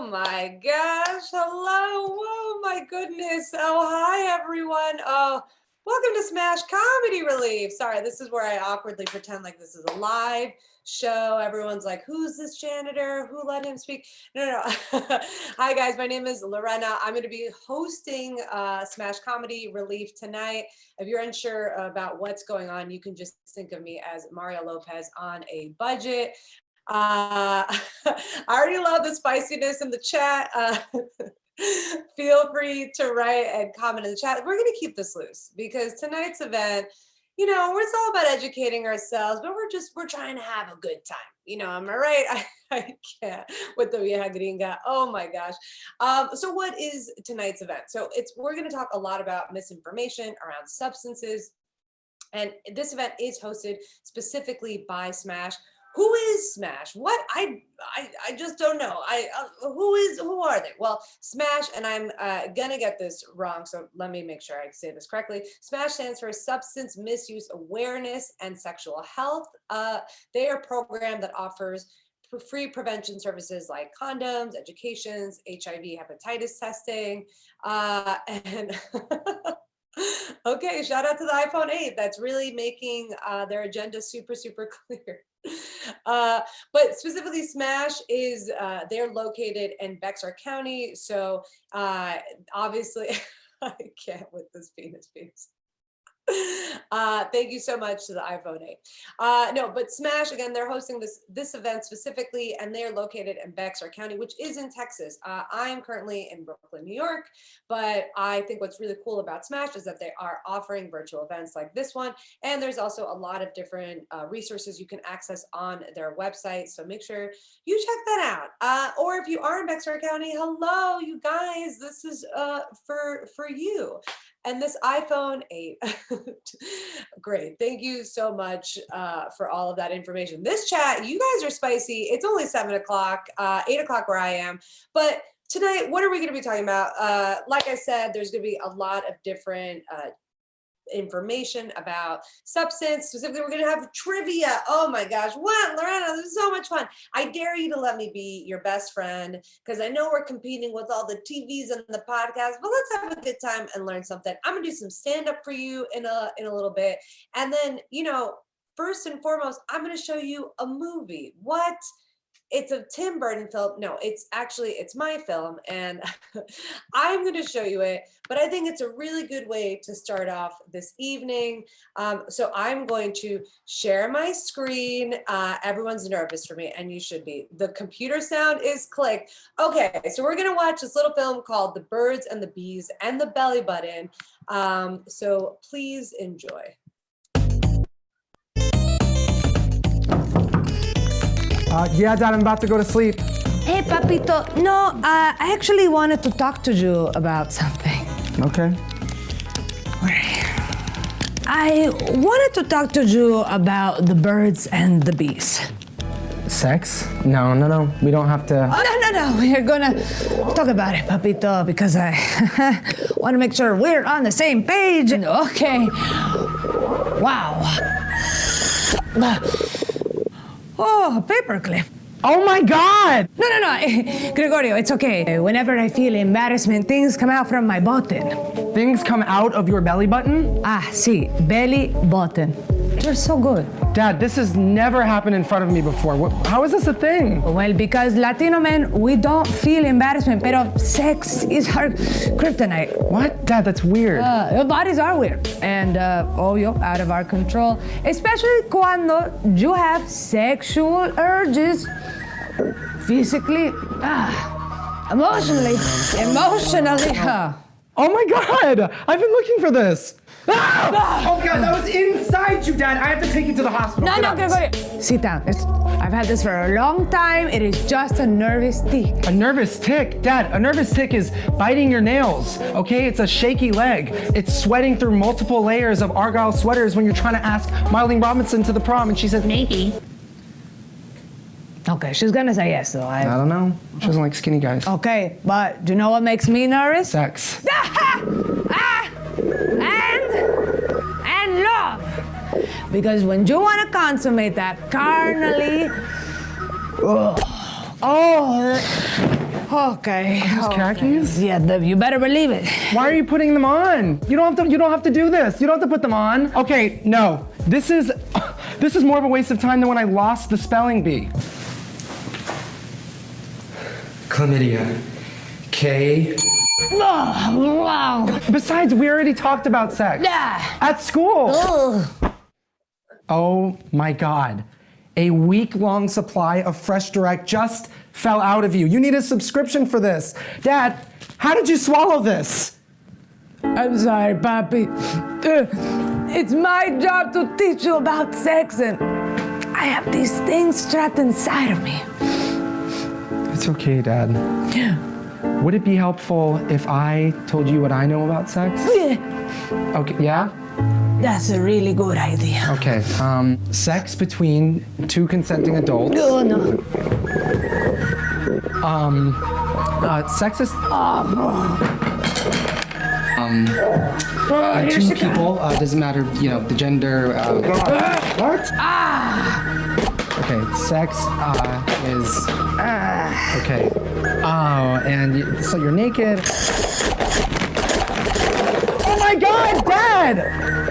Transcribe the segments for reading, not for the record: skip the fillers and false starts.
Oh my gosh. Hello. Whoa, my goodness. Oh, hi, everyone. Oh, welcome to Smash Comedy Relief. Sorry, this is where I awkwardly pretend like this is a live show. Everyone's like, who's this janitor? Who let him speak? No. Hi, guys. My name is Lorena. I'm going to be hosting Smash Comedy Relief tonight. If you're unsure about what's going on, you can just think of me as Mario Lopez on a budget. I already love the spiciness in the chat. Feel free to write and comment in the chat. We're going to keep this loose because tonight's event, it's all about educating ourselves, but we're trying to have a good time. Am I right? I can't with the vieja gringa. Oh my gosh. So what is tonight's event? So we're going to talk a lot about misinformation around substances. And this event is hosted specifically by Smash. Who is Smash? What? I just don't know. Who are they? Well, Smash, and I'm gonna get this wrong, so let me make sure I say this correctly. Smash stands for Substance Misuse Awareness and Sexual Health. They are a program that offers free prevention services like condoms, educations, HIV, hepatitis testing, and okay, shout out to the iPhone 8. That's really making their agenda super, super clear. But specifically Smash is, they're located in Bexar County. So obviously, I can't with this penis. Thank you so much to the iPhone 8. No, but Smash, again, they're hosting this event specifically, and they're located in Bexar County, which is in Texas. I am currently in Brooklyn, New York, but I think what's really cool about Smash is that they are offering virtual events like this one, and there's also a lot of different resources you can access on their website, so make sure you check that out. Or if you are in Bexar County, hello, you guys, this is for you. And this iPhone 8, great. Thank you so much for all of that information. This chat, you guys are spicy. It's only 7 o'clock, 8 o'clock where I am. But tonight, what are we going to be talking about? Like I said, there's going to be a lot of different information about substance. Specifically, we're going to have trivia. Oh my gosh, what, Lorena, this is so much fun. I dare you to let me be your best friend, because I know we're competing with all the TVs and the podcasts, but let's have a good time and learn something. I'm gonna do some stand-up for you in a little bit, and then first and foremost, I'm going to show you a movie. What? It's a Tim Burton film. No, it's my film, and I'm going to show you it, but I think it's a really good way to start off this evening. So I'm going to share my screen. Everyone's nervous for me, and you should be. The computer sound is clicked. Okay, so we're going to watch this little film called The Birds and the Bees and the Belly Button. So please enjoy. Yeah, Dad, I'm about to go to sleep. Hey, Papito. No, I actually wanted to talk to you about something. Okay. I wanted to talk to you about the birds and the bees. Sex? No. We don't have to. Oh, no. We're gonna talk about it, Papito, because I want to make sure we're on the same page. Okay. Wow. Oh, a paperclip. Oh my God! No. Gregorio, it's okay. Whenever I feel embarrassment, things come out from my button. Things come out of your belly button? Ah, sí, belly button. You're so good. Dad, this has never happened in front of me before. How is this a thing? Well, because Latino men, we don't feel embarrassment, pero sex is our kryptonite. What? Dad, that's weird. Your bodies are weird and, obvio, out of our control, especially cuando you have sexual urges, physically, emotionally. Oh my God! I've been looking for this. Ah! Oh God, that was inside you, Dad. I have to take you to the hospital. No, Gregorio. Sit down. I've had this for a long time. It is just a nervous tick. A nervous tick? Dad, a nervous tick is biting your nails, okay? It's a shaky leg. It's sweating through multiple layers of Argyle sweaters when you're trying to ask Marlene Robinson to the prom and she says, maybe. Okay, she's gonna say yes, though. I don't know. She doesn't like skinny guys. Okay, but do you know what makes me nervous? Sex. And love. Because when you want to consummate that carnally, Okay. Those khakis? Yeah, you better believe it. Why are you putting them on? You don't have to do this. You don't have to put them on. Okay, no. This is more of a waste of time than when I lost the spelling bee. Chlamydia. K. Wow. Besides, we already talked about sex. Yeah. At school. Ugh. Oh my God. A week-long supply of Fresh Direct just fell out of you. You need a subscription for this. Dad, how did you swallow this? I'm sorry, Papi. It's my job to teach you about sex, and I have these things trapped inside of me. It's okay, Dad. Would it be helpful if I told you what I know about sex? Yeah, Okay, yeah? that's a really good idea. Okay, sex between two consenting adults. No, no. Sex is Here two she comes. people, doesn't matter, the gender. What? Okay, sex is. Okay. Oh, and so you're naked. Oh my God, Dad!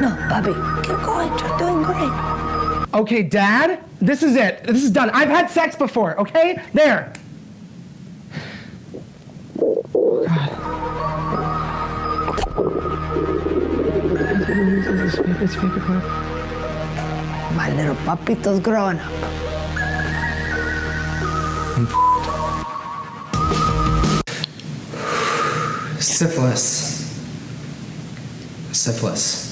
No, Papi, keep going. You're doing great. Okay, Dad, this is it. This is done. I've had sex before, okay? There. My little papito's growing up. Syphilis. Syphilis.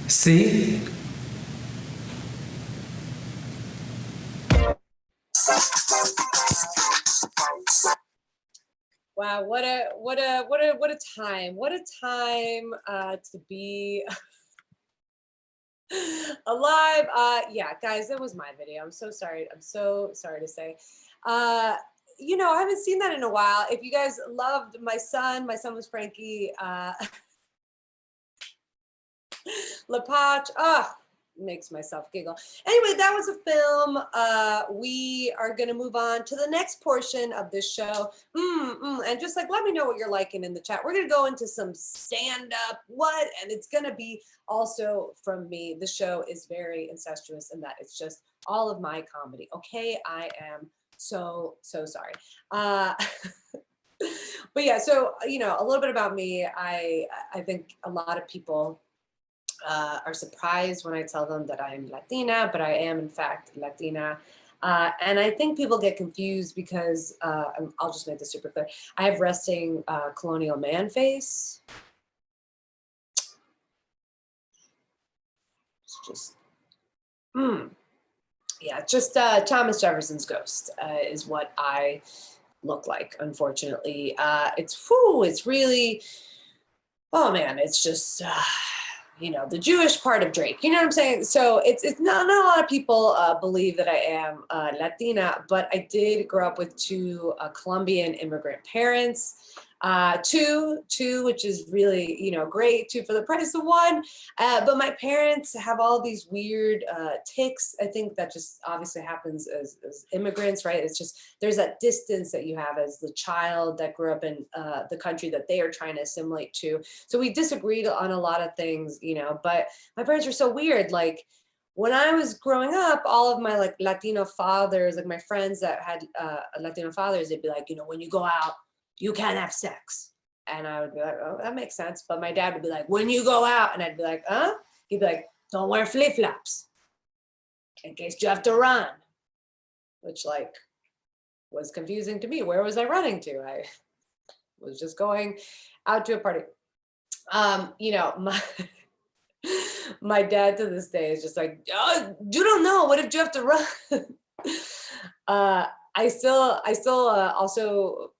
See? Wow, what a time. What a time to be alive. Yeah, guys, that was my video. I'm so sorry. I'm so sorry to say. I haven't seen that in a while. If you guys loved my son was Frankie Lepage. Makes myself giggle. Anyway, that was a film. We are going to move on to the next portion of this show. And just let me know what you're liking in the chat. We're going to go into some stand-up, and it's going to be also from me. The show is very incestuous in that it's just all of my comedy. Okay, I am so sorry. But yeah, so, a little bit about me. I think a lot of people are surprised when I tell them that I'm Latina, but I am in fact Latina. And I think people get confused because, I'll just make this super clear. I have resting colonial man face. It's just, yeah, just Thomas Jefferson's ghost is what I look like, unfortunately. It's really, oh man, it's just, the Jewish part of Drake, you know what I'm saying? So it's not a lot of people believe that I am Latina, but I did grow up with two Colombian immigrant parents, two, which is really, great, two for the price of one. But my parents have all these weird tics. I think that just obviously happens as immigrants, right? It's just, there's that distance that you have as the child that grew up in the country that they are trying to assimilate to. So we disagreed on a lot of things, but my parents were so weird. Like when I was growing up, all of my Latino fathers, my friends that had Latino fathers, they'd be like, when you go out, you can't have sex. And I would be like, oh, that makes sense. But my dad would be like, when you go out, and I'd be like, huh? He'd be like, don't wear flip-flops in case you have to run, which was confusing to me. Where was I running to? I was just going out to a party. My dad to this day is just like, oh, you don't know. What if you have to run? I still also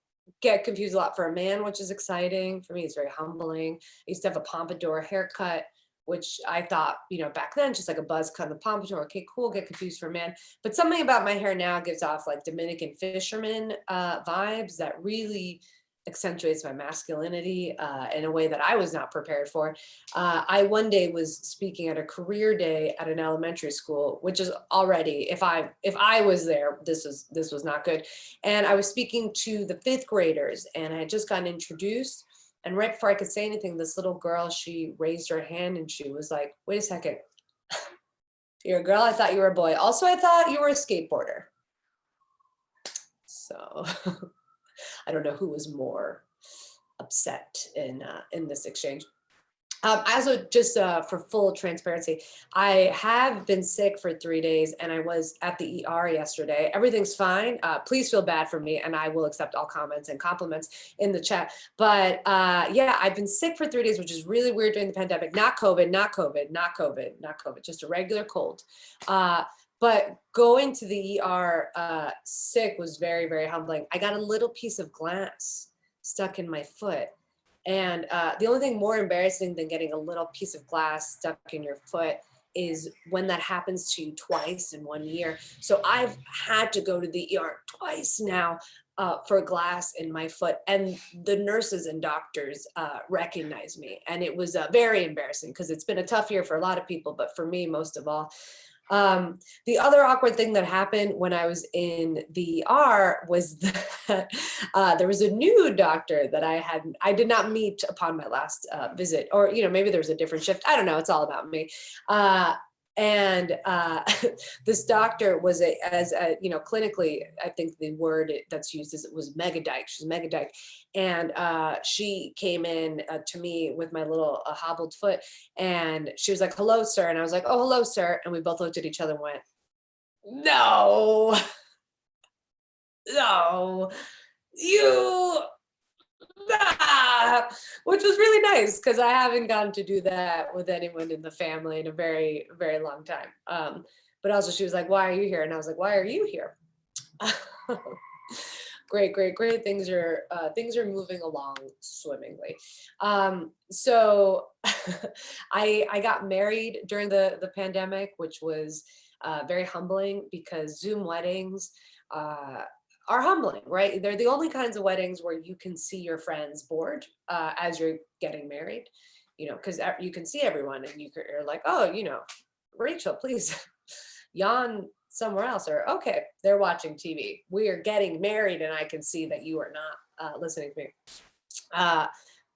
get confused a lot for a man, which is exciting. For me, it's very humbling. I used to have a pompadour haircut, which I thought, back then, just like a buzz cut and a pompadour. Okay, cool, get confused for a man. But something about my hair now gives off Dominican fisherman vibes that really accentuates my masculinity in a way that I was not prepared for. I one day was speaking at a career day at an elementary school, which is already, if I was there, this was not good. And I was speaking to the 5th graders, and I had just gotten introduced. And right before I could say anything, this little girl, she raised her hand and she was like, "Wait a second, you're a girl? I thought you were a boy. Also, I thought you were a skateboarder." So I don't know who was more upset in this exchange. Also, just for full transparency, I have been sick for 3 days, and I was at the ER yesterday. Everything's fine. Please feel bad for me, and I will accept all comments and compliments in the chat. But yeah, I've been sick for 3 days, which is really weird during the pandemic. Not COVID, not COVID, not COVID, not COVID, just a regular cold. But going to the ER sick was very, very humbling. I got a little piece of glass stuck in my foot. And the only thing more embarrassing than getting a little piece of glass stuck in your foot is when that happens to you twice in 1 year. So I've had to go to the ER twice now for glass in my foot. And the nurses and doctors recognize me. And it was very embarrassing because it's been a tough year for a lot of people, but for me, most of all. The other awkward thing that happened when I was in the ER was that there was a new doctor that I did not meet upon my last visit, or, maybe there was a different shift. I don't know. It's all about me. And this doctor was clinically, I think the word that's used was mega dyke. She's mega dyke. And she came in to me with my little hobbled foot, and she was like, "Hello, sir." And I was like, "Oh, hello, sir." And we both looked at each other and went, "No, no, you." Which was really nice because I haven't gotten to do that with anyone in the family in a very, very long time. But also she was like, "Why are you here?" And I was like, "Why are you here?" Great, great, great. Things are moving along swimmingly. So I got married during the pandemic, which was very humbling because Zoom weddings are humbling, right? They're the only kinds of weddings where you can see your friends bored as you're getting married, because you can see everyone and you're like, "Oh, Rachel, please yawn somewhere else," or, "Okay, they're watching TV. We are getting married and I can see that you are not listening to me."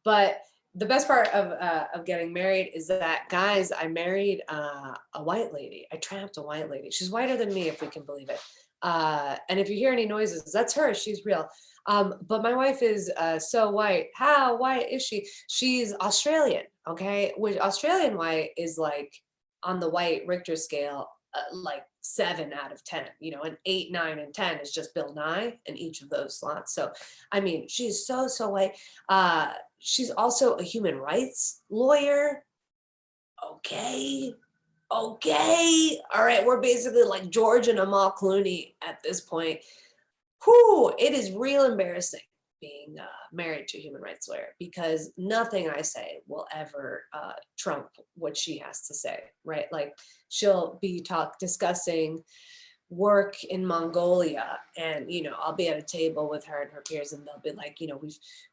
But the best part of getting married is that, guys, I married a white lady. I trapped a white lady. She's whiter than me, if we can believe it. And if you hear any noises, that's her. She's real. But my wife is so white. How white is she? She's Australian, okay? Which Australian white is like on the white Richter scale, like 7 out of 10, and 8, 9, and 10 is just Bill Nye in each of those slots. So, I mean, she's so white. She's also a human rights lawyer. Okay. All right. We're basically like George and Amal Clooney at this point. Whew, it is real embarrassing being married to a human rights lawyer because nothing I say will ever trump what she has to say, right? Like she'll be discussing work in Mongolia, and I'll be at a table with her and her peers, and they'll be like,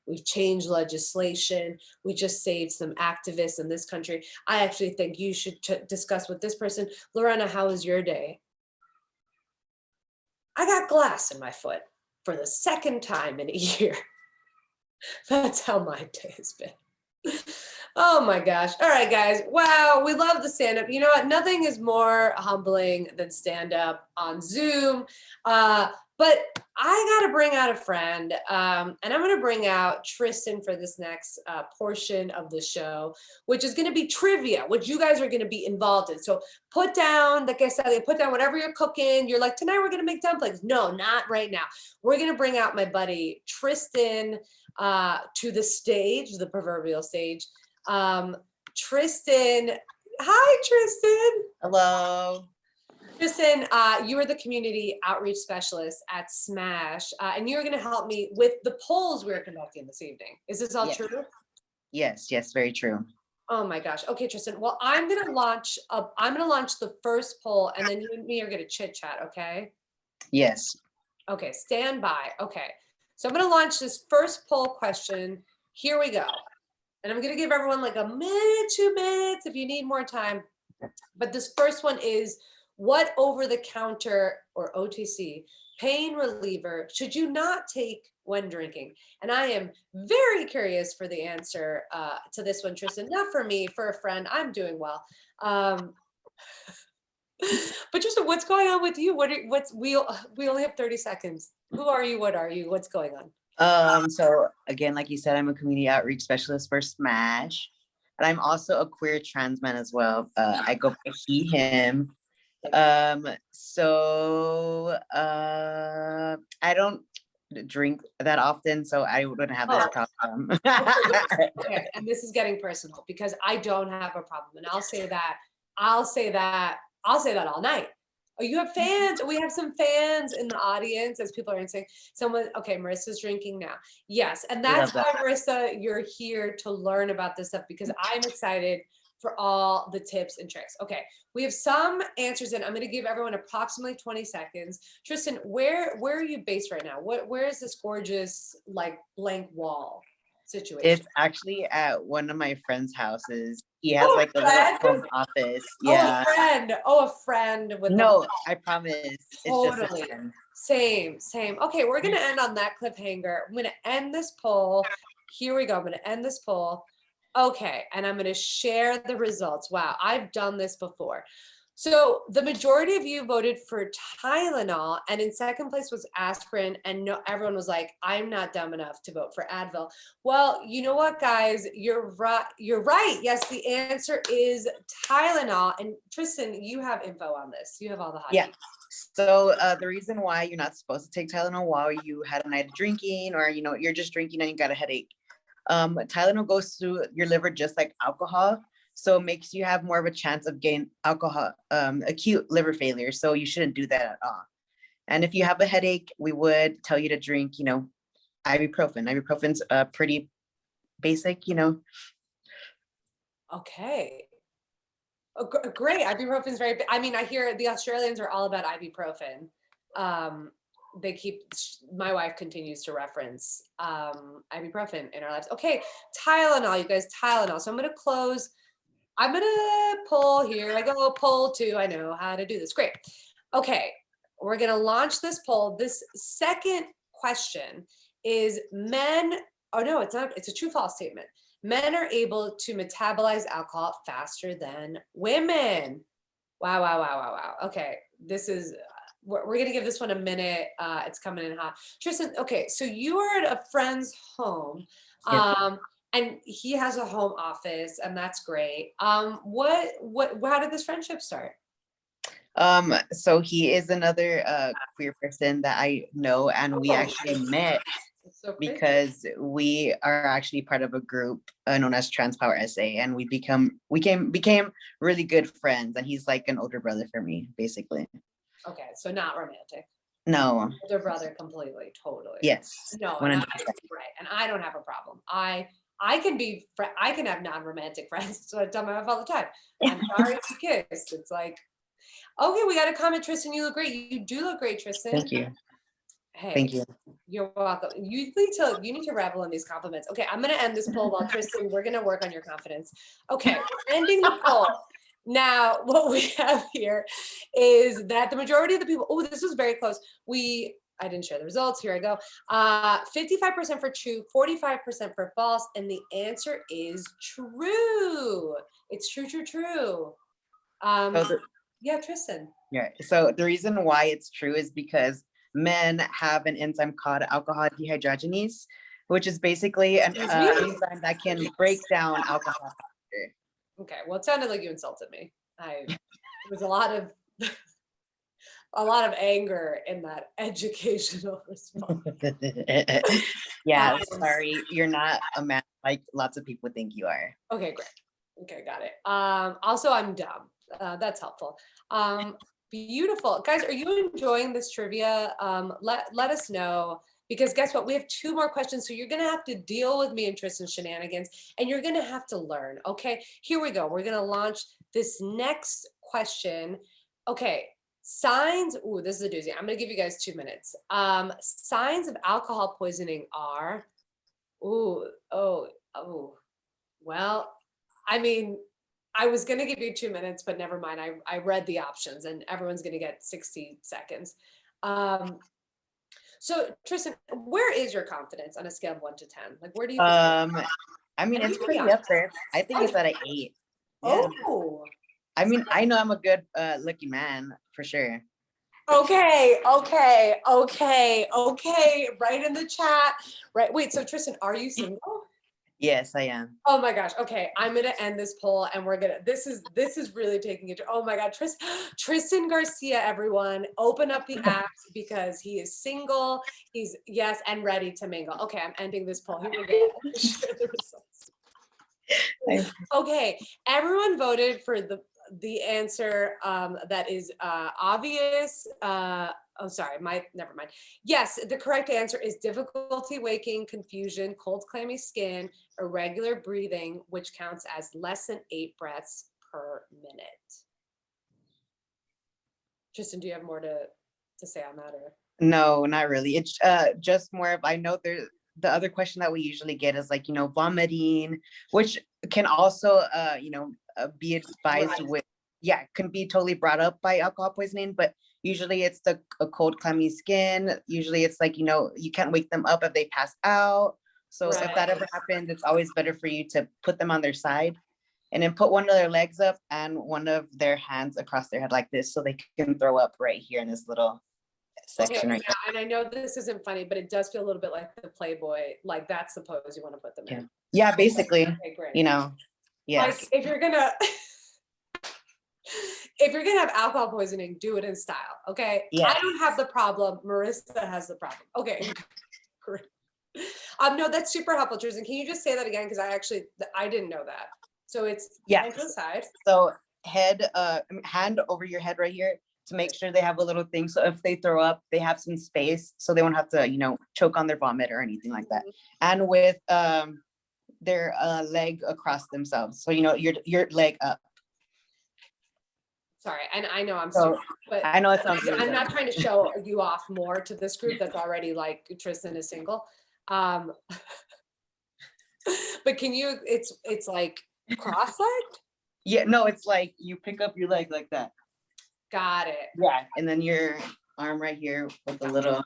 we've changed legislation, we just saved some activists in this country. I actually think you should discuss with this person. Lorena, how was your day? I got glass in my foot for the second time in a year. That's how my day has been. Oh my gosh. All right, guys. Wow. We love the stand-up. You know what? Nothing is more humbling than stand-up on Zoom. But I got to bring out a friend, and I'm going to bring out Tristan for this next portion of the show, which is going to be trivia, which you guys are going to be involved in. So put down the quesadilla, put down whatever you're cooking. You're like, tonight we're going to make dumplings. No, not right now. We're going to bring out my buddy Tristan to the stage, the proverbial stage. Tristan, hi, Tristan. Hello. Tristan, you are the community outreach specialist at Smash, and you're going to help me with the polls we're conducting this evening. Is this all true? Yes, very true. Oh my gosh. Okay, Tristan. Well, I'm going to launch the first poll, and then you and me are going to chit chat. Okay. Yes. Okay. Stand by. Okay. So I'm going to launch this first poll question. Here we go. And I'm going to give everyone like a minute, 2 minutes if you need more time. But this first one is, what over-the-counter or OTC pain reliever should you not take when drinking? And I am very curious for the answer to this one, Tristan. Not for me, for a friend. I'm doing well. But Tristan, what's going on with you? We only have 30 seconds. Who are you? What are you? What's going on? So again, like you said, I'm a community outreach specialist for Smash, and I'm also a queer trans man as well. I go by he, him. I don't drink that often, so I wouldn't have this problem. Okay, and this is getting personal because I don't have a problem, and I'll say that all night. Oh, you have fans. We have some fans in the audience as people are answering. Okay, Marissa's drinking now. Yes, and that's why, Marissa, you're here to learn about this stuff because I'm excited for all the tips and tricks. Okay, we have some answers in. I'm going to give everyone approximately 20 seconds. Tristan, where are you based right now? Where is this gorgeous like blank wall situation? It's actually at one of my friend's houses. He has like a little home office. Yeah. Oh, a friend with I promise. Totally. It's just Same. Okay, we're gonna end on that cliffhanger. I'm gonna end this poll. Here we go. I'm gonna end this poll. Okay, and I'm gonna share the results. Wow, I've done this before. So the majority of you voted for Tylenol, and in second place was aspirin, and everyone was like, I'm not dumb enough to vote for Advil. Well, you know what, guys? You're right. Yes, the answer is Tylenol. And Tristan, you have info on this. You have all the hot yeah. So the reason why you're not supposed to take Tylenol while you had a night of drinking, or you're just drinking and you got a headache. Tylenol goes through your liver just like alcohol. So it makes you have more of a chance of getting acute liver failure. So you shouldn't do that at all. And if you have a headache, we would tell you to drink, ibuprofen. Ibuprofen's pretty basic, Okay. Oh, great. Ibuprofen's I hear the Australians are all about ibuprofen. My wife continues to reference ibuprofen in our lives. Okay, Tylenol, you guys, Tylenol. So I'm going to pull here. I go poll 2. I know how to do this. Great. Okay, we're going to launch this poll. This second question is it's not. It's a true false statement. Men are able to metabolize alcohol faster than women. Wow. Okay, this is, we're going to give this one a minute. It's coming in hot. Tristan, okay, so you are at a friend's home. And he has a home office, and that's great. How did this friendship start? So he is another queer person that I know, and we actually met because we are actually part of a group known as Trans Power SA, and we became really good friends. And he's like an older brother for me, basically. Okay, so not romantic. No. Older brother, completely, totally. Yes. No, 100%. Right, and I don't have a problem. I can have non-romantic friends. So I tell my wife all the time. I'm sorry if you kiss. It's like, okay, we got a comment, Tristan. You look great. You do look great, Tristan. Thank you. Hey, thank you. You're welcome. You need to revel in these compliments. Okay, I'm gonna end this poll while Tristan, we're gonna work on your confidence. Okay, ending the poll. Now, what we have here is that the majority of the people, this was very close. I didn't share the results. Here I go. 55% for true, 45% for false, and the answer is true. It's true. Yeah, Tristan. Yeah. So the reason why it's true is because men have an enzyme called alcohol dehydrogenase, which is basically an enzyme that can break down alcohol. Okay. Well, it sounded like you insulted me. There was a lot of anger in that educational response. Yeah, sorry, you're not a man like lots of people think you are. Okay, great. Okay, got it. Also, I'm dumb. That's helpful. Beautiful. Guys, are you enjoying this trivia? Let us know, because guess what? We have 2 more questions, so you're going to have to deal with me and Tristan's shenanigans, and you're going to have to learn, okay? Here we go. We're going to launch this next question. Okay, Signs, ooh, this is a doozy. I'm gonna give you guys 2 minutes. Signs of alcohol poisoning are, well, I mean, I was gonna give you 2 minutes, but never mind. I read the options and everyone's gonna get 60 seconds. Um, so Tristan, where is your confidence on a scale of 1 to 10? Like, where do you think? I mean, And it's you can be pretty up honest. there. I think it's at an 8. Yeah. Oh, I mean, I know I'm a good looking man for sure. okay. Right in the chat. Right. Wait, so Tristan, are you single? Yes, I am. Oh my gosh. Okay. I'm gonna end this poll and this is really taking it. Oh my God. Tristan Garcia, everyone, open up the apps because he is single. He's yes and ready to mingle. Okay, I'm ending this poll. Here we go. Share the results. Okay, everyone voted for the answer that is obvious. Oh, sorry, never mind. Yes, the correct answer is difficulty waking, confusion, cold, clammy skin, irregular breathing, which counts as less than 8 breaths per minute. Tristan, do you have more to say on that? Or? No, not really. It's just more of, I know the other question that we usually get is like, vomiting, which can also, be advised with, can be totally brought up by alcohol poisoning, but usually it's a cold, clammy skin. Usually it's like, you can't wake them up if they pass out. So if that ever happens, it's always better for you to put them on their side and then put one of their legs up and one of their hands across their head like this so they can throw up right here in this little section right now, and I know this isn't funny, but it does feel a little bit like the Playboy, like that's the pose you want to put them in. Yeah, basically, okay, great. Yes. Like if you're gonna have alcohol poisoning, do it in style, okay? Yeah. I don't have the problem. Marissa has the problem. Okay, great. No, that's super helpful, Tristan. Can you just say that again? Because I didn't know that. So it's hand to the side. So hand over your head right here to make sure they have a little thing. So if they throw up, they have some space so they won't have to, choke on their vomit or anything like that. And with their leg across themselves. So, your leg up. Sorry, and I know but I know it sounds I'm not trying to show you off more to this group that's already like Tristan is single. But can you, it's like cross-legged? Yeah, no, it's like you pick up your leg like that. Got it. Yeah, and then your arm right here with a little.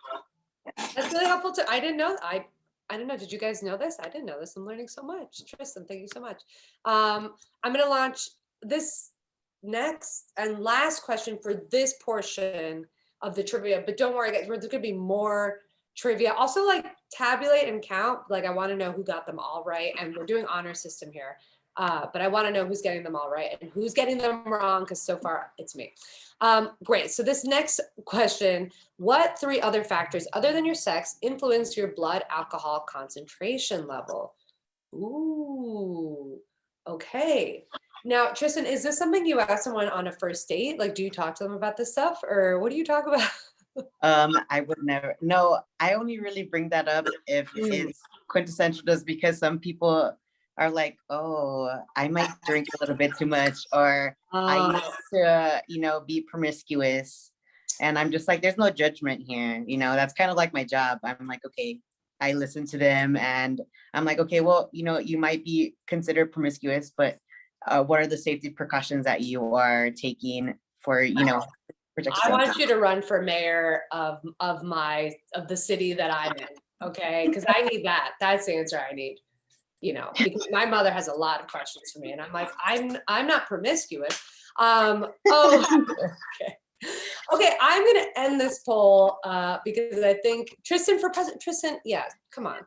That's really helpful too. I didn't know. I don't know. Did you guys know this? I didn't know this. I'm learning so much. Tristan, thank you so much. I'm going to launch this next and last question for this portion of the trivia, but don't worry guys, there's going to be more trivia. Also, like, tabulate and count. Like, I want to know who got them all right, and we're doing honor system here. But I want to know who's getting them all right and who's getting them wrong, because so far it's me. Great. So this next question, what 3 other factors other than your sex influence your blood alcohol concentration level? Ooh, okay. Now, Tristan, is this something you ask someone on a first date? Like, do you talk to them about this stuff, or what do you talk about? I would never. No, I only really bring that up if it's quintessential, just because some people are like, oh, I might drink a little bit too much, or I used to, be promiscuous. And I'm just like, there's no judgment here. That's kind of like my job. I'm like, okay, I listen to them and I'm like, okay, well, you might be considered promiscuous, but what are the safety precautions that you are taking for, protection? I want you to run for mayor of the city that I'm in, okay? Because I need that. That's the answer I need. Because my mother has a lot of questions for me, and I'm like, I'm not promiscuous. Okay, I'm gonna end this poll because I think Tristan for president. Tristan, yeah, come on,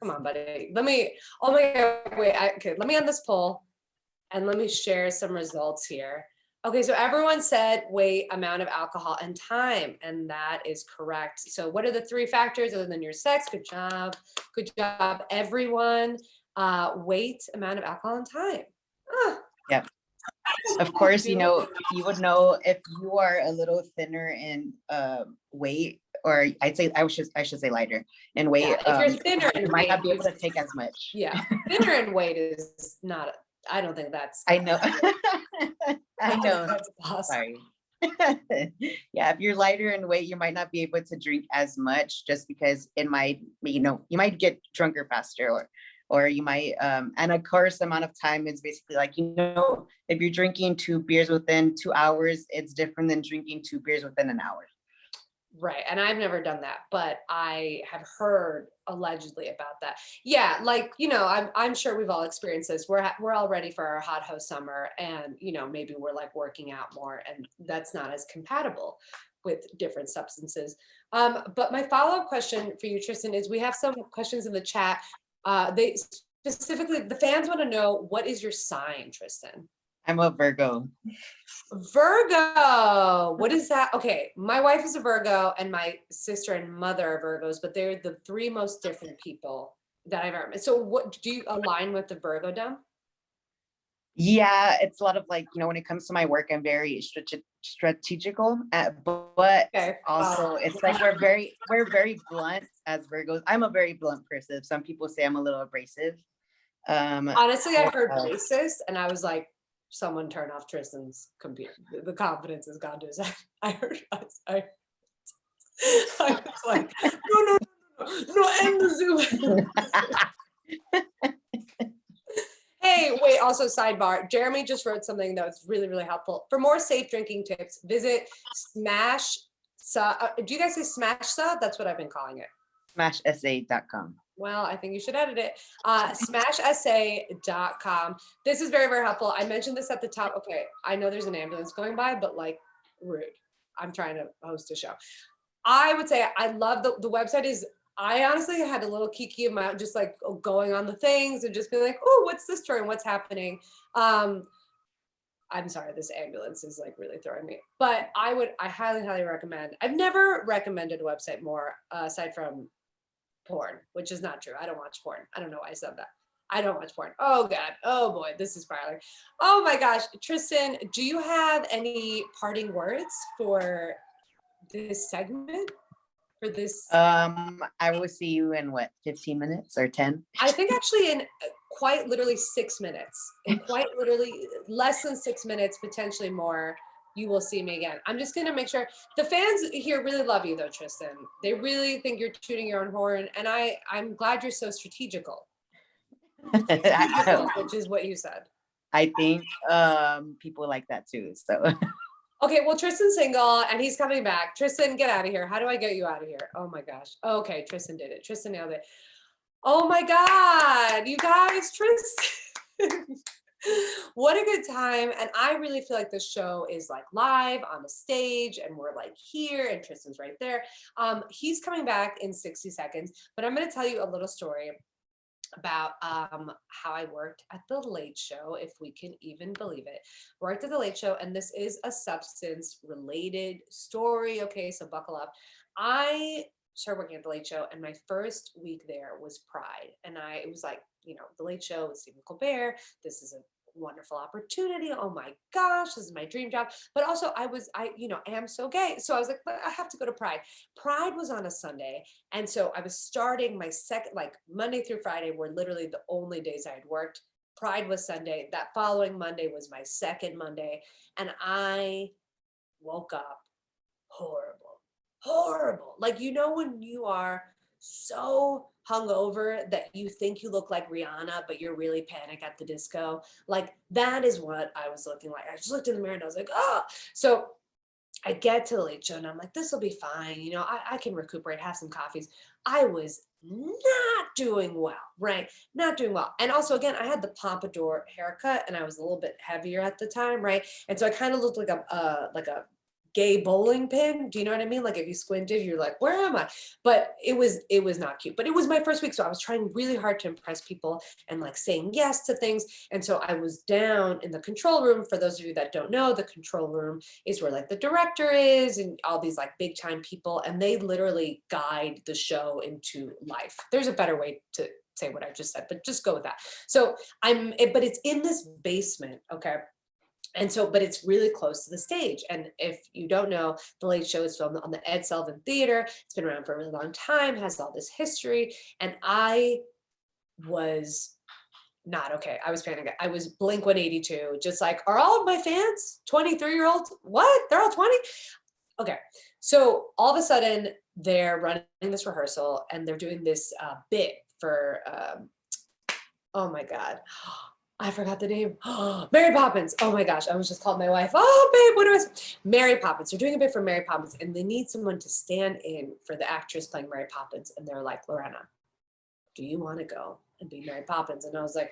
buddy. Let me. Oh my God, wait. Okay, let me end this poll, and let me share some results here. Okay, so everyone said weight, amount of alcohol, and time, and that is correct. So what are the 3 factors other than your sex? Good job, everyone. Weight, amount of alcohol, and time. Yeah. Of course, you would know if you are a little thinner in weight, or I should say lighter in weight. Yeah, if you're thinner in you might not be able to take as much. Yeah, thinner in weight is not. I don't think that's. I know. I know. That's possible. Sorry. Yeah, if you're lighter in weight, you might not be able to drink as much just because it might, you might get drunker faster or you might, and of course, the amount of time is basically like, if you're drinking 2 beers within 2 hours, it's different than drinking 2 beers within an hour. Right. And I've never done that, but I have heard allegedly about that. Yeah, like, I'm sure we've all experienced this. We're all ready for our hot host summer and, maybe we're like working out more and that's not as compatible with different substances. But my follow-up question for you, Tristan, is we have some questions in the chat. They specifically, the fans want to know, what is your sign, Tristan? I'm a Virgo. Virgo. What is that? Okay, my wife is a Virgo and my sister and mother are Virgos, but they're the three most different people that I've ever met. So what do you align with the Virgo dumb? Yeah, it's a lot of like, when it comes to my work, I'm very strategical, but Okay. also it's like we're very blunt as Virgos. I'm a very blunt person. Some people say I'm a little abrasive. Honestly, I heard uh, racist and I was like, someone turn off Tristan's computer. The confidence has gone to his head. I was like, no, end the Zoom. Hey, wait, also sidebar, Jeremy just wrote something that was really, really helpful. For more safe drinking tips, visit Smash. Do you guys say Smashsa? That's what I've been calling it. Smashsa.com. Well, I think you should edit it. Smashsa.com. This is very, very helpful. I mentioned this at the top. Okay, I know there's an ambulance going by, but like, rude. I'm trying to host a show. I would say I love the website is, I honestly had a little kiki amount just like going on the things and just being like, oh, what's this story and what's happening? I'm sorry, this ambulance is like really throwing me, but I highly, highly recommend. I've never recommended a website more aside from porn, which is not true. I don't watch porn. I don't know why I said that. I don't watch porn. Oh God. Oh boy, this is spiraling. Oh my gosh. Tristan, do you have any parting words for this segment? For this? I will see you in what, 15 minutes or 10? I think actually in quite literally 6 minutes, in quite literally less than 6 minutes, potentially more, you will see me again. I'm just going to make sure the fans here really love you though, Tristan. They really think you're tooting your own horn. And I'm glad you're so strategical, which is what you said. I think people like that too. So okay, well, Tristan's single and he's coming back. Tristan, get out of here. How do I get you out of here? Oh my gosh. Okay, Tristan did it. Tristan nailed it. Oh my God, you guys, Tristan. What a good time. And I really feel like the show is like live on the stage and we're like here and Tristan's right there. He's coming back in 60 seconds, but I'm going to tell you a little story about how I worked at the Late Show, if we can even believe it. Worked at the Late Show, and this is a substance related story. Okay, so buckle up. I started working at the Late Show, and my first week there was Pride, and it was like, the Late Show with Stephen Colbert. This is a wonderful opportunity. Oh my gosh, this is my dream job. But also I am so gay. So I was like, but I have to go to Pride. Pride was on a Sunday. And so I was starting my second, like Monday through Friday were literally the only days I had worked. Pride was Sunday. That following Monday was my second Monday. And I woke up horrible. Like, when you are so hungover that you think you look like Rihanna, but you're really Panic at the Disco. Like, that is what I was looking like. I just looked in the mirror and I was like, oh. So I get to the Late Show and I'm like, this will be fine. I can recuperate, have some coffees. I was not doing well, right? Not doing well. And also, again, I had the pompadour haircut and I was a little bit heavier at the time, right? And so I kind of looked like a gay bowling pin. Do you know what I mean? Like if you squinted, you're like, where am I? But it was not cute. But it was my first week. So I was trying really hard to impress people and like saying yes to things. And so I was down in the control room. For those of you that don't know, the control room is where like the director is and all these like big time people. And they literally guide the show into life. There's a better way to say what I just said, but just go with that. So but it's in this basement. Okay. And so, but it's really close to the stage. And if you don't know, the Late Show is filmed on the Ed Sullivan Theater. It's been around for a really long time, has all this history. And I was not okay. I was panicking. I was Blink 182, just like, are all of my fans 23-year-olds? What? They're all 20? Okay. So all of a sudden, they're running this rehearsal and they're doing this bit for, oh my God. I forgot the name. Mary Poppins. Oh my gosh. I was just called my wife. Oh, babe, what do I say? Mary Poppins. They're doing a bit for Mary Poppins and they need someone to stand in for the actress playing Mary Poppins. And they're like, Lorena, do you want to go and be Mary Poppins? And I was like,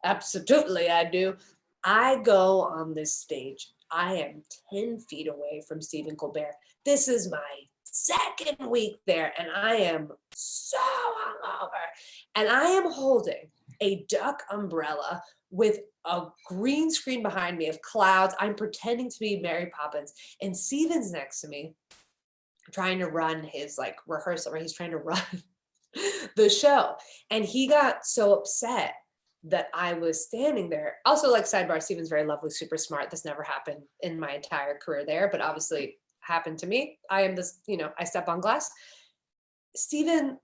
absolutely, I do. I go on this stage. I am 10 feet away from Stephen Colbert. This is my second week there, and I am so hungover. And I am holding a duck umbrella with a green screen behind me of clouds. I'm pretending to be Mary Poppins, and Stephen's next to me trying to run his like rehearsal, where he's trying to run the show. And he got so upset that I was standing there. Also, like sidebar, Stephen's very lovely, super smart. This never happened in my entire career there, but obviously happened to me. I am this, I step on glass. Stephen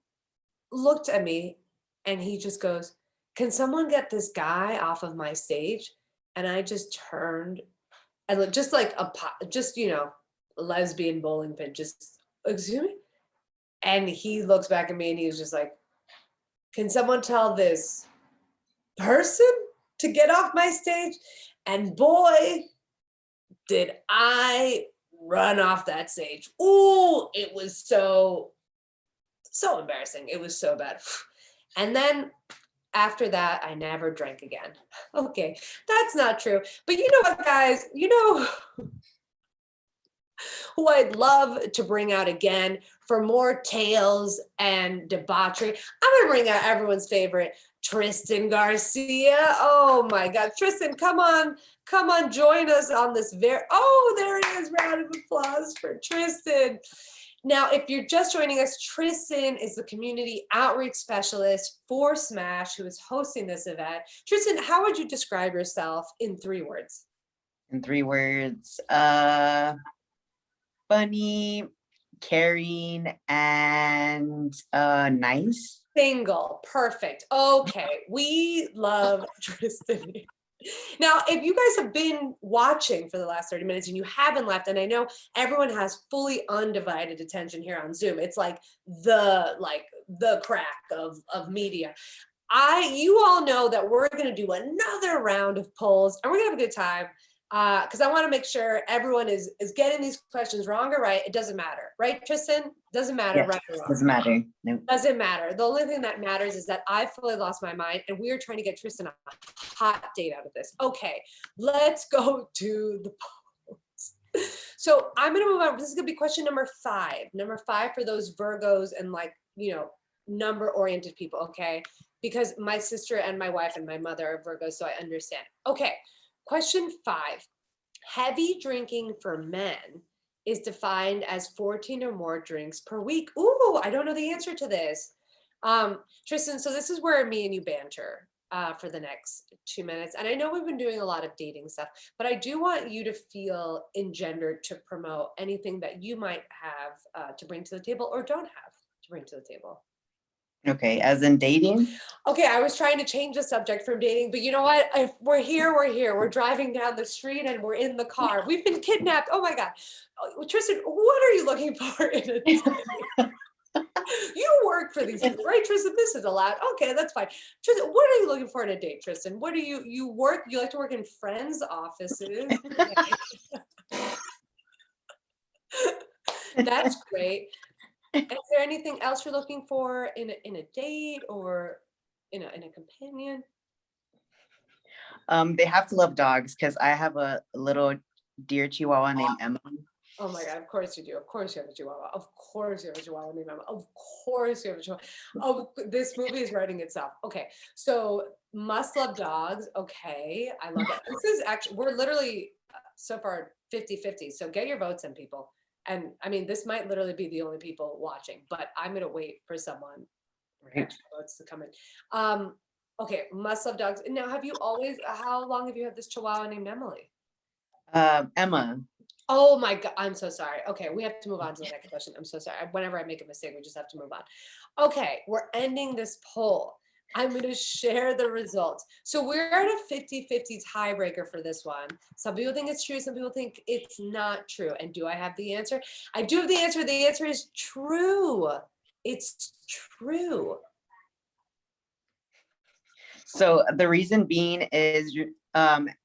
looked at me and he just goes, can someone get this guy off of my stage? And I just turned and looked just like a lesbian bowling pin, just, excuse me? And he looks back at me and he was just like, can someone tell this person to get off my stage? And boy, did I run off that stage. Ooh, it was so embarrassing. It was so bad. And then after that, I never drank again. Okay, that's not true. But you know what, guys? You know who I'd love to bring out again for more tales and debauchery? I'm gonna bring out everyone's favorite, Tristan Garcia. Oh my God, Tristan, come on, join us on this there it is, round of applause for Tristan. Now, if you're just joining us, Tristan is the community outreach specialist for Smash who is hosting this event. Tristan, how would you describe yourself in 3 words? In 3 words, funny, caring, and nice. Single. Perfect. Okay. We love Tristan. Now, if you guys have been watching for the last 30 minutes and you haven't left, and I know everyone has fully undivided attention here on Zoom, it's like the crack of media. You all know that we're going to do another round of polls and we're going to have a good time. Because I want to make sure everyone is getting these questions wrong or right. It doesn't matter, right, Tristan? Doesn't matter, Yes, right or wrong. doesn't matter. No. Doesn't matter. The only thing that matters is that I fully lost my mind and we are trying to get Tristan a hot date out of this. Okay, let's go to the polls. So I'm going to move on. This is going to be question number 5. Number 5 for those Virgos and number-oriented people, okay? Because my sister and my wife and my mother are Virgos, so I understand. Okay. Question 5, heavy drinking for men is defined as 14 or more drinks per week. Ooh, I don't know the answer to this. Tristan, so this is where me and you banter for the next 2 minutes. And I know we've been doing a lot of dating stuff, but I do want you to feel engendered to promote anything that you might have to bring to the table or don't have to bring to the table. Okay, as in dating? Okay, I was trying to change the subject from dating, but you know what? If we're here. We're driving down the street and we're in the car. We've been kidnapped. Oh my God. Tristan, what are you looking for in a date? You work for these people, right, Tristan? This is allowed. Okay, that's fine. Tristan, what are you looking for in a date, Tristan? What do you work? You like to work in friends' offices? That's great. Is there anything else you're looking for in a date or in a companion? They have to love dogs because I have a little deer chihuahua named Emma. Oh my God, of course you do. Of course you have a chihuahua. Of course you have a chihuahua named Emma. Of course you have a chihuahua. Oh, this movie is writing itself. Okay, so must love dogs. Okay, I love that. This is actually, we're literally so far 50-50. So get your votes in, people. And I mean, this might literally be the only people watching, but I'm going to wait for someone extra votes to come in. Okay, must love dogs. Now, how long have you had this chihuahua named Emily? Emma. Oh my God, I'm so sorry. Okay, we have to move on to the next question. I'm so sorry. Whenever I make a mistake, we just have to move on. Okay, we're ending this poll. I'm going to share the results. So we're at a 50-50 tiebreaker for this one. Some people think it's true. Some people think it's not true. And do I have the answer? I do have the answer. The answer is true. It's true. So the reason being is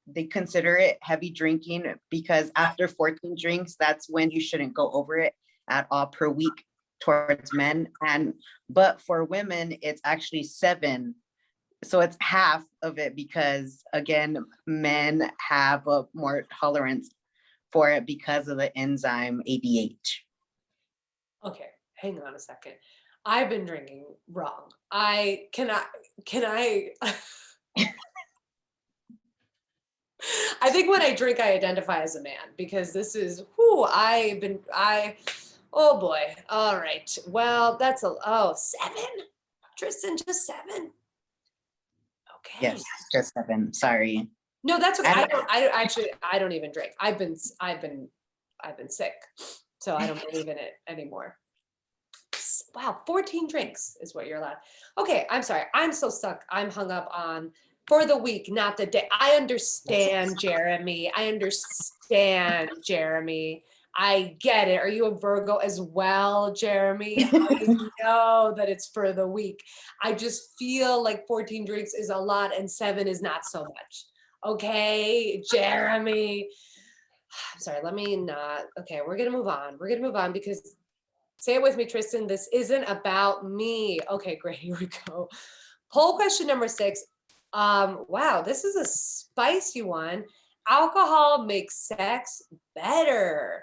they consider it heavy drinking because after 14 drinks, that's when you shouldn't go over it at all per week towards men. But for women, it's actually 7. So it's half of it because again, men have a more tolerance for it because of the enzyme ADH. Okay, hang on a second. I've been drinking wrong. Can I I think when I drink, I identify as a man because this is who oh boy. All right. Well, that's 7. Tristan, just 7. Okay. Yes, just 7. Sorry. No, that's okay. And- I don't even drink. I've been sick. So I don't believe in it anymore. Wow, 14 drinks is what you're allowed. Okay, I'm sorry. I'm so stuck. I'm hung up on for the week, not the day. I understand, Jeremy. I understand, Jeremy. I get it. Are you a Virgo as well, Jeremy? I know that it's for the week. I just feel like 14 drinks is a lot and 7 is not so much. Okay, Jeremy. I'm sorry, let me not. Okay, we're going to move on. We're going to move on because say it with me, Tristan. This isn't about me. Okay, great. Here we go. Poll question number 6. Wow, this is a spicy one. Alcohol makes sex better.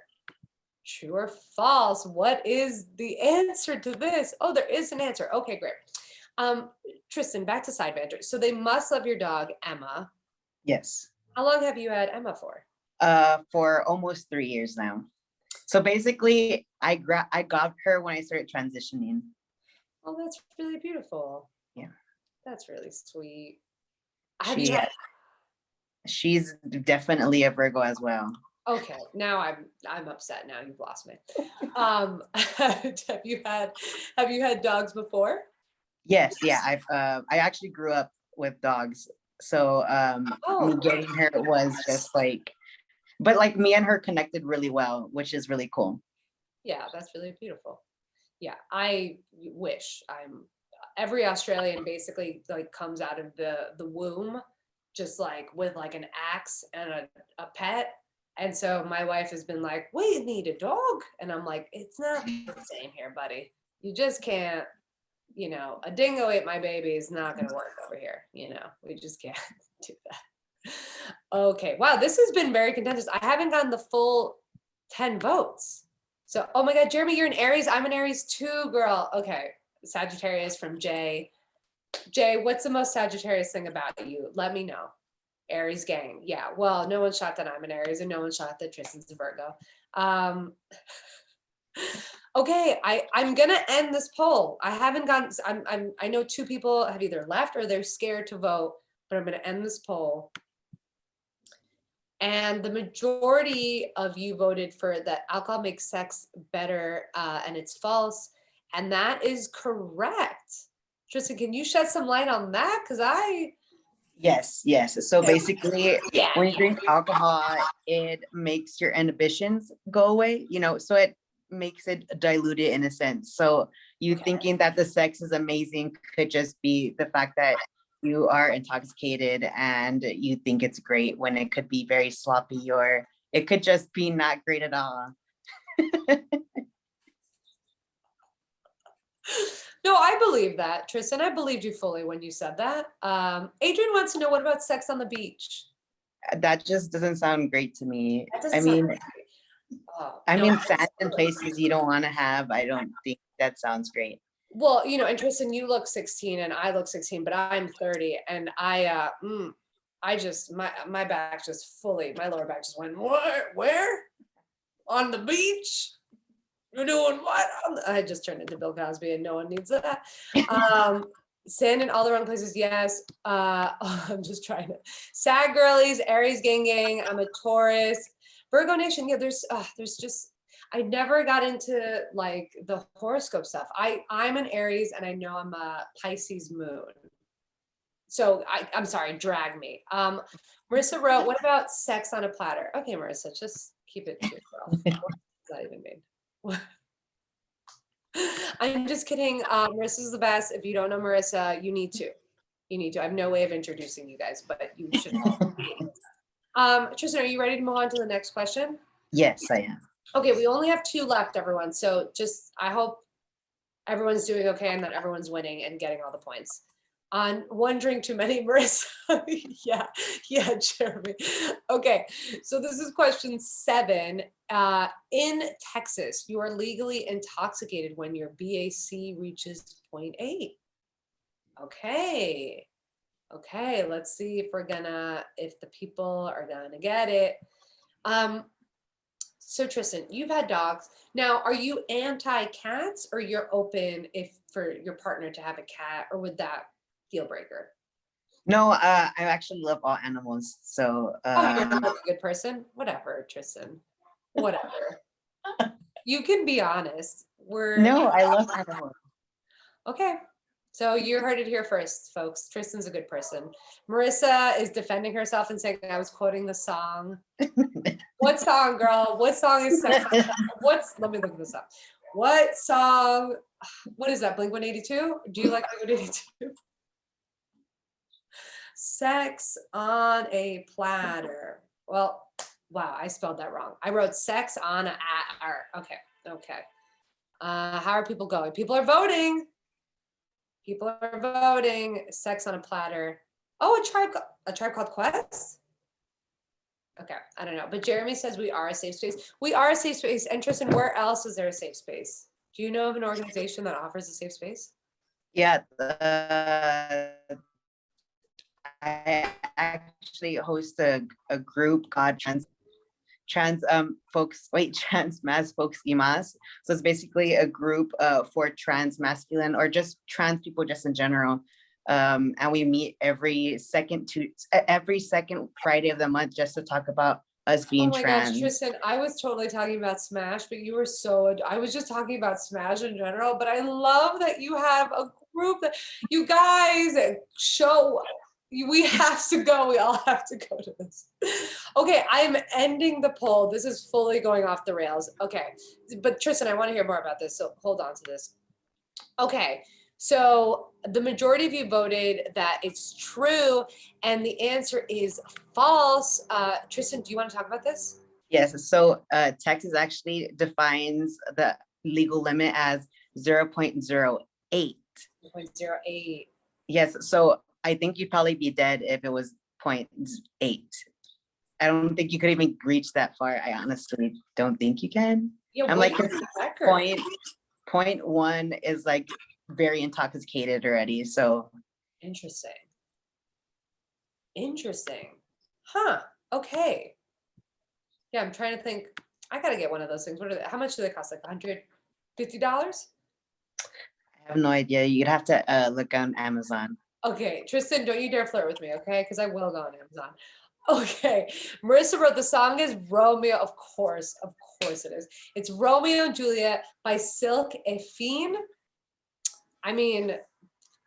True or false? What is the answer to this? Oh, there is an answer. Okay, great. Tristan, back to side banter. So they must love your dog, Emma. Yes. How long have you had Emma for? For almost 3 years now. So basically, I got her when I started transitioning. Oh, that's really beautiful. Yeah. That's really sweet. She's definitely a Virgo as well. Okay, now I'm upset. Now you've lost me. Have you had dogs before? Yes, yeah. I actually grew up with dogs. So me getting her was just like, but like me and her connected really well, which is really cool. Yeah, that's really beautiful. Yeah, I wish every Australian basically like comes out of the womb just like with like an axe and a pet. And so my wife has been like, we need a dog. And I'm like, it's not the same here, buddy. You just can't, a dingo ate my baby is not going to work over here. We just can't do that. Okay. Wow. This has been very contentious. I haven't gotten the full 10 votes. So, oh my God, Jeremy, you're an Aries. I'm an Aries too, girl. Okay. Sagittarius from Jay. Jay, what's the most Sagittarius thing about you? Let me know. Aries gang. Yeah. Well, no one shot that I'm an Aries and no one shot that Tristan's a Virgo. Okay. I'm going to end this poll. I haven't gotten, I know 2 people have either left or they're scared to vote, but I'm going to end this poll. And the majority of you voted for that alcohol makes sex better, and it's false. And that is correct. Tristan, can you shed some light on that? Because Yes. So basically, when you drink alcohol, it makes your inhibitions go away, so it makes it diluted in a sense. So you thinking that the sex is amazing could just be the fact that you are intoxicated and you think it's great when it could be very sloppy, or it could just be not great at all. No, I believe that, Tristan. I believed you fully when you said that. Adrian wants to know, what about sex on the beach? That just doesn't sound great to me. I mean, sand in places you don't want to have. I don't think that sounds great. Well, and Tristan, you look 16 and I look 16, but I'm 30 and I just, my back just fully, my lower back just went, where? On the beach? You're doing what? I just turned into Bill Cosby and no one needs that. Sand in all the wrong places, yes. I'm just trying to. Sad girlies, Aries gang. I'm a Taurus. Virgo Nation, yeah, there's just, I never got into like the horoscope stuff. I'm an Aries and I know I'm a Pisces moon. So I'm sorry, drag me. Marissa wrote, what about sex on a platter? Okay, Marissa, just keep it to yourself. What does that even mean? I'm just kidding. Marissa's the best. If you don't know Marissa, you need to. You need to. I have no way of introducing you guys, but you should know. Tristan, are you ready to move on to the next question? Yes, I am. Okay, we only have 2 left, everyone. So just, I hope everyone's doing okay and that everyone's winning and getting all the points. On one drink too many, Marissa. yeah, Jeremy. Okay, so this is question 7. In Texas, you are legally intoxicated when your BAC reaches 0.8. Okay. Okay, let's see if the people are gonna get it. So Tristan, you've had dogs. Now, are you anti-cats or you're open if for your partner to have a cat, or would that deal breaker? No, I actually love all animals. So Oh, you're not a good person? Whatever, Tristan. Whatever. You can be honest. no, I love animals. Okay. So you heard it here first, folks. Tristan's a good person. Marissa is defending herself and saying I was quoting the song. What song, girl? What song is sex? Let me look this up. What song? What is that? Blink-182? Do you like Blink-182? Sex on a platter. Well, wow, I spelled that wrong. I wrote sex on a okay. How are people going? People are voting. People are voting. Sex on a platter. Oh, a tribe called Quest? Okay, I don't know. But Jeremy says we are a safe space. We are a safe space. And Tristan, where else is there a safe space? Do you know of an organization that offers a safe space? Yeah, I actually host a group called Trans Mas Folks Imas. So it's basically a group for trans masculine or just trans people just in general. And we meet every second Friday of the month just to talk about us being oh my trans. gosh, Tristan, I was totally talking about Smash, but you were I was just talking about Smash in general, but I love that you have a group that you guys we have to go. We all have to go to this. Okay, I'm ending the poll. This is fully going off the rails. Okay, but Tristan, I want to hear more about this, so hold on to this. Okay, so the majority of you voted that it's true, and the answer is false. Tristan, do you want to talk about this? Yes, so Texas actually defines the legal limit as 0.08. 0.08. Yes, so I think you'd probably be dead if it was 0.8. I don't think you could even reach that far. I honestly don't think you can. Yeah, I'm what like, is the record? 0.1 is like very intoxicated already. So Interesting. Huh. Okay. Yeah, I'm trying to think. I gotta get one of those things. How much do they cost? Like $150? I have no idea. You'd have to look on Amazon. Okay, Tristan, don't you dare flirt with me, okay? Because I will go on Amazon. Okay, Marissa wrote the song is Romeo. Of course it is. It's Romeo and Juliet by Silk Effine. I mean,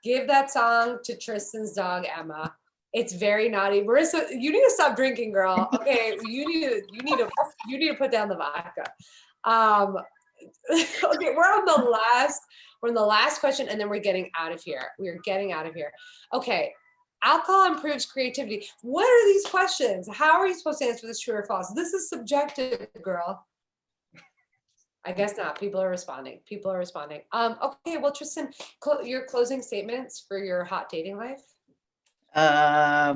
give that song to Tristan's dog Emma. It's very naughty. Marissa, you need to stop drinking, girl. Okay, you need to put down the vodka. Okay, we're on the last question, and then we're getting out of here. We're getting out of here. Okay. Alcohol improves creativity. What are these questions? How are you supposed to answer this, true or false? This is subjective, girl. I guess not. People are responding. Okay, well, Tristan, your closing statements for your hot dating life? I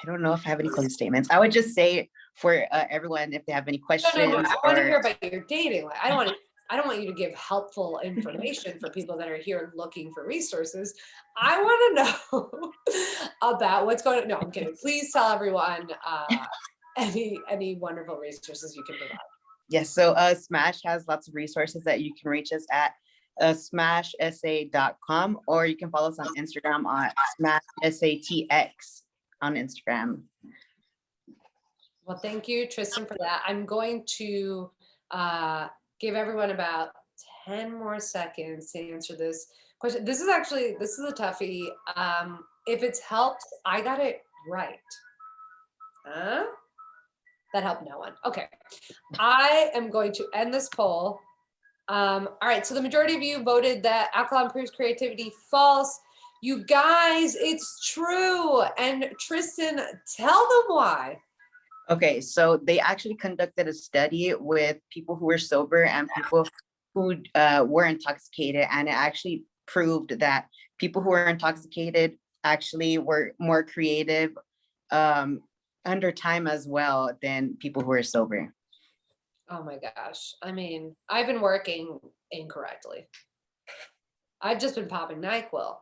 don't know if I have any closing statements. I would just say for everyone, if they have any questions. No. I want to hear about your dating life. I don't want you to give helpful information for people that are here looking for resources. I want to know about what's going on. No, I'm kidding. Please tell everyone any wonderful resources you can provide. Yes, so Smash has lots of resources that you can reach us at smashsa.com, or you can follow us on Instagram at smashsatx on Instagram. Well, thank you, Tristan, for that. I'm going to give everyone about 10 more seconds to answer this Question. This is a toughie. If it's helped, I got it right. Huh? That helped no one. Okay. I am going to end this poll. All right. So the majority of you voted that alcohol improves creativity. False. You guys, it's true. And Tristan, tell them why. Okay, so they actually conducted a study with people who were sober and people who were intoxicated, and it actually proved that people who were intoxicated actually were more creative under time as well than people who were sober. Oh my gosh. I mean, I've been working incorrectly. I've just been popping NyQuil.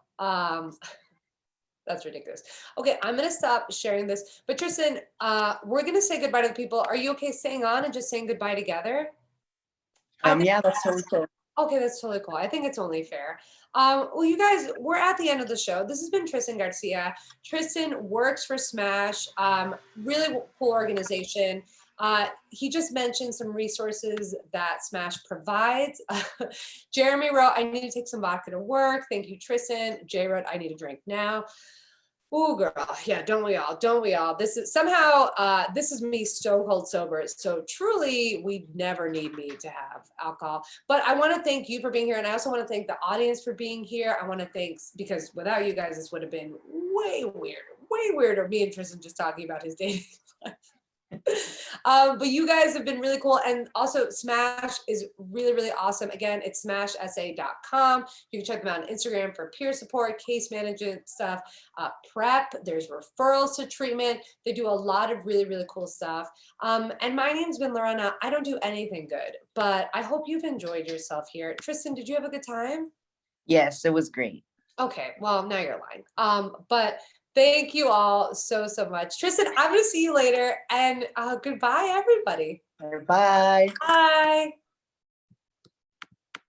That's ridiculous. Okay, I'm gonna stop sharing this. But Tristan, we're gonna say goodbye to the people. Are you okay staying on and just saying goodbye together? Yeah, that's totally cool. Okay, that's totally cool. I think it's only fair. Well, you guys, we're at the end of the show. This has been Tristan Garcia. Tristan works for Smash, really cool organization. He just mentioned some resources that Smash provides. Jeremy wrote, I need to take some vodka to work. Thank you, Tristan. Jay wrote, I need a drink now. Oh, girl. Yeah, don't we all? Don't we all? This is somehow, this is me stone cold sober. So truly, we never need me to have alcohol. But I want to thank you for being here. And I also want to thank the audience for being here. I want to thank, because without you guys, this would have been way weirder. Me and Tristan just talking about his dating life. But you guys have been really cool. And also Smash is really awesome. Again, it's smashsa.com. You can check them out on Instagram for peer support, case management stuff, prep. There's referrals to treatment. They do a lot of really cool stuff. And my name's been Lorena. I don't do anything good, but I hope you've enjoyed yourself here. Tristan, did you have a good time? Yes, it was great. Okay, well, now you're lying. But thank you all so much. Tristan, I'm going to see you later. And goodbye, everybody. Bye. Bye.